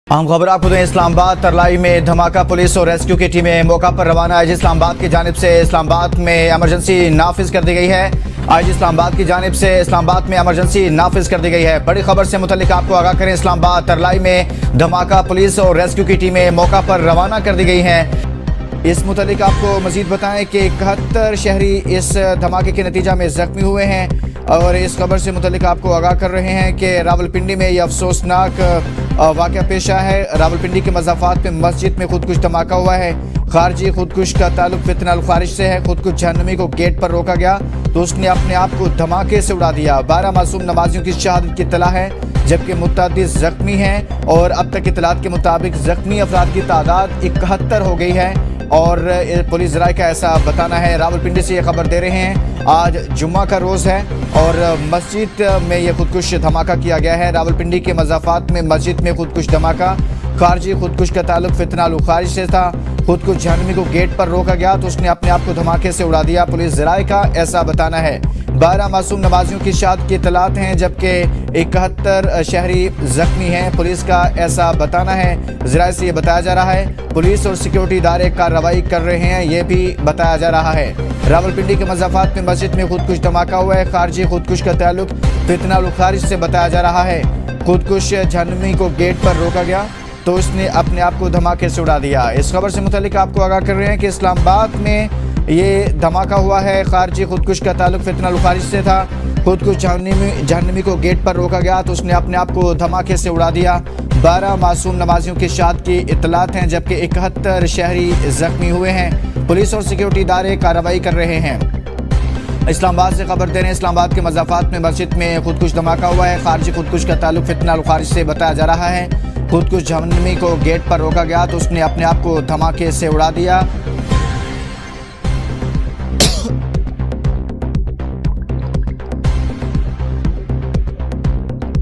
अहम खबर आपको दें, इस्लामाबाद तरलाई में धमाका। पुलिस और रेस्क्यू की टीमें मौका पर रवाना। आईजी इस्लामाबाद की जानिब से इस्लामाबाद में एमरजेंसी नाफिज कर दी गई है। आईजी इस्लामाबाद की जानिब से इस्लामाबाद में एमरजेंसी नाफिज कर दी गई है। बड़ी खबर से मुतल्लिक आपको आगाह करें, इस्लामाबाद तरलाई में धमाका। पुलिस और रेस्क्यू की टीमें मौका पर रवाना कर दी गई हैं। इस मुतल्लिक आपको मजीद बताएं कि 71 शहरी इस धमाके के नतीजा में जख्मी हुए हैं। और इस खबर से मुतल्लिक आपको आगाह कर रहे हैं कि रावलपिंडी में यह अफसोसनाक वाक़या पेश आया है। रावलपिंडी के मज़ाफ़ात में मस्जिद में खुदकुश धमाका हुआ है। खारजी खुदकुश का ताल्लुक फितना अल खारिज से है। खुदकुश जहन्नमी को गेट पर रोका गया तो उसने अपने आप को धमाके से उड़ा दिया। 12 मासूम नमाजियों की शहादत की इत्तला है, जबकि मुतअद्दिद ज़ख्मी हैं। और अब तक इत्तलात के मुताबिक ज़ख्मी अफराद की तादाद 71 हो गई है। और पुलिस ज़राए का ऐसा बताना है। रावलपिंडी से ये खबर दे रहे हैं, आज जुम्मा का रोज़ है और मस्जिद में यह खुदकुश धमाका किया गया है। रावलपिंडी के मज़ाफ़ात में मस्जिद में खुदकुश धमाका। खारजी खुदकुश का ताल्लुक फितना अल खारिज से था। खुदकुश जहन्नमी को गेट पर रोका गया तो उसने अपने आप को धमाके से उड़ा दिया। पुलिस ज़राए का ऐसा बताना है। 12 मासूम नमाजियों की शहादत की इत्तलात हैं, जबकि 71 शहरी जख्मी हैं। पुलिस का ऐसा बताना है। ज़राए से ये बताया जा रहा है पुलिस और सिक्योरिटी इदारे कार्रवाई कर रहे हैं, ये भी बताया जा रहा है। रावलपिंडी के मज़ाफ़ात में मस्जिद में खुदकुश धमाका हुआ है। खारजी खुदकुश का ताल्लुक फितना अल खारिज से बताया जा रहा है। खुदकुश जहन्नमी को गेट पर रोका गया तो उसने अपने आप को धमाके से उड़ा दिया। इस खबर से मुतालिक आपको आगाह कर रहे हैं कि इस्लामाबाद में ये धमाका हुआ है। खारजी खुदकुश का ताल्लुक फितना अल खारिज से था। खुदकुश जहन्नमी को गेट पर रोका गया तो उसने अपने आप को धमाके से उड़ा दिया। 12 मासूम नमाजियों की शहादत की इत्तलात हैं, जबकि 71 शहरी जख्मी हुए हैं। पुलिस और सिक्योरिटी इदारे कार्रवाई कर रहे हैं। इस्लामाबाद से खबर दे रहे हैं, इस्लामाबाद के मज़ाफ़ात में मस्जिद में खुदकुश धमाका हुआ है। खारजी खुदकुश का ताल्लुक फितना अल खारिज से बताया जा रहा है। खुदकुश जहन्नमी को गेट पर रोका गया तो उसने अपने आप को धमाके से उड़ा दिया।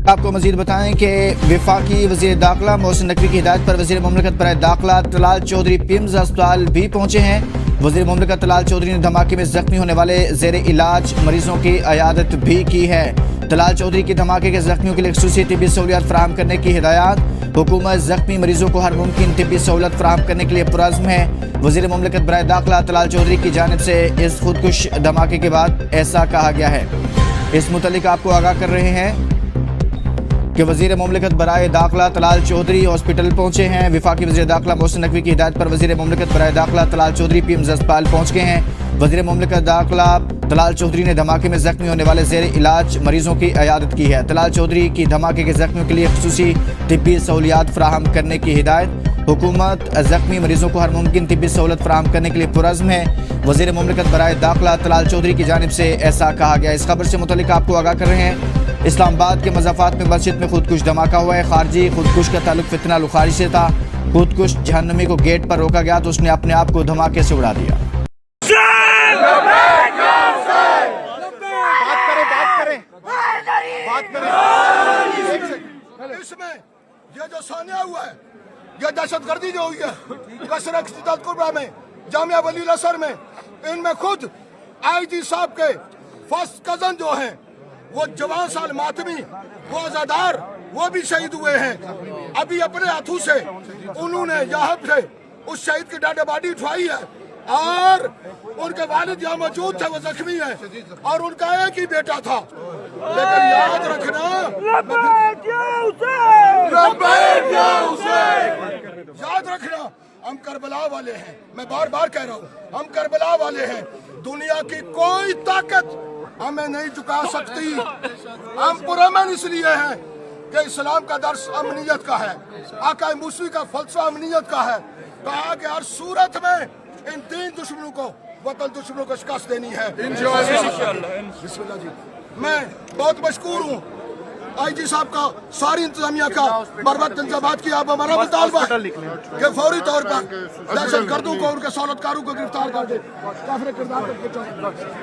आपको मजीद बताएं कि वफाकी वज़ीर दाखिला मोहसिन नकवी की हिदायत पर वज़ीर मुमलिकत बराए दाखिला तलाल चौधरी पिम्स अस्पताल भी पहुंचे हैं। वज़ीर मुमलिकत तलाल चौधरी ने धमाके में जख्मी होने वाले ज़ेरे इलाज मरीजों की अयादत भी की है। तलाल चौधरी के धमाके के जख्मियों के लिए खुसूसी तिब्बी सहूलियात फराहम करने की हिदायत। हुकूमत जख्मी मरीजों को हर मुमकिन तिब्बी सहूलत फराहम करने के लिए पुरअज़्म है। वज़ीर मुमलिकत बराए दाखिला तलाल चौधरी की जानिब से इस खुदकुश धमाके के बाद ऐसा कहा गया है। इस मुतल्लिक आपको आगाह कर रहे हैं कि वज़ीर मुमलिकत बराए दाखिला तलाल चौधरी हॉस्पिटल पहुंचे हैं। वफाकी वज़ीर दाखिला मोहसिन नकवी की हिदायत पर वज़ीर मुमलिकत बराए दाखिला तलाल चौधरी पीएमज़ अस्पताल पहुंच गए हैं। वज़ीर मुमलिकत दाखिला तलाल चौधरी ने धमाके में जख्मी होने वाले ज़ेरे इलाज मरीजों की अयादत की है। तलाल चौधरी की धमाके के जख्मियों के लिए खुसूसी तिब्बी सहूलियात फराहम करने की हिदायत। हुकूमत जख्मी मरीजों को हर मुमकिन तिब्बी सहूलत फराहम करने के लिए पुरअज़्म है। वज़ीर मुमलिकत बराए दाखिला तलाल चौधरी की जानिब से ऐसा कहा गया। इस खबर से मुतल्लिक आपको आगाह कर रहे हैं, इस्लामाबाद के मज़ाफ़ात में मस्जिद में खुदकुश धमाका हुआ है। खारजी खुदकुश का ताल्लुक फितना अल खारिज से था। खुदकुश जहन्नमी को गेट पर रोका गया तो उसने अपने आप को धमाके से उड़ा दिया। इसमें ये जो सानिया हुआ है, ये दहशतगर्दी जो हुई है कसरत में जामिया वलील असर में, इनमें खुद आईजी साहब के फर्स्ट कजन जो हैं वो जवान साल मातमी, वो आजादार, वो भी शहीद हुए हैं। अभी अपने हाथों से उन्होंने यहाँ से उस शहीद की डेड बॉडी उठवाई है और उनके वालिद यहाँ मौजूद थे, वो जख्मी है और उनका एक ही बेटा था। लेकिन याद रखना, याद रखना हम करबला वाले हैं। मैं बार बार कह रहा हूँ, हम करबला वाले हैं। दुनिया की कोई ताकत हमें नहीं झुका सकती। हम पुरअमन इसलिए हैं कि इस्लाम का दर्स अमनियत का है, आका मूसी का फलसफा अमनियत का है। कहा कि हर सूरत में इन 3 दुश्मनों को, वतन दुश्मनों को शिकस्त देनी है। बिस्मिल्लाह जी। मैं बहुत मशकूर हूँ आईजी साहब का, सारी इंतजामिया का, बरवक्त इंतजामात की। आप हमारा मुतालबा कि फौरी तौर पर दहशतगर्दों को, उनके सहूलतकारों को गिरफ्तार कर दे।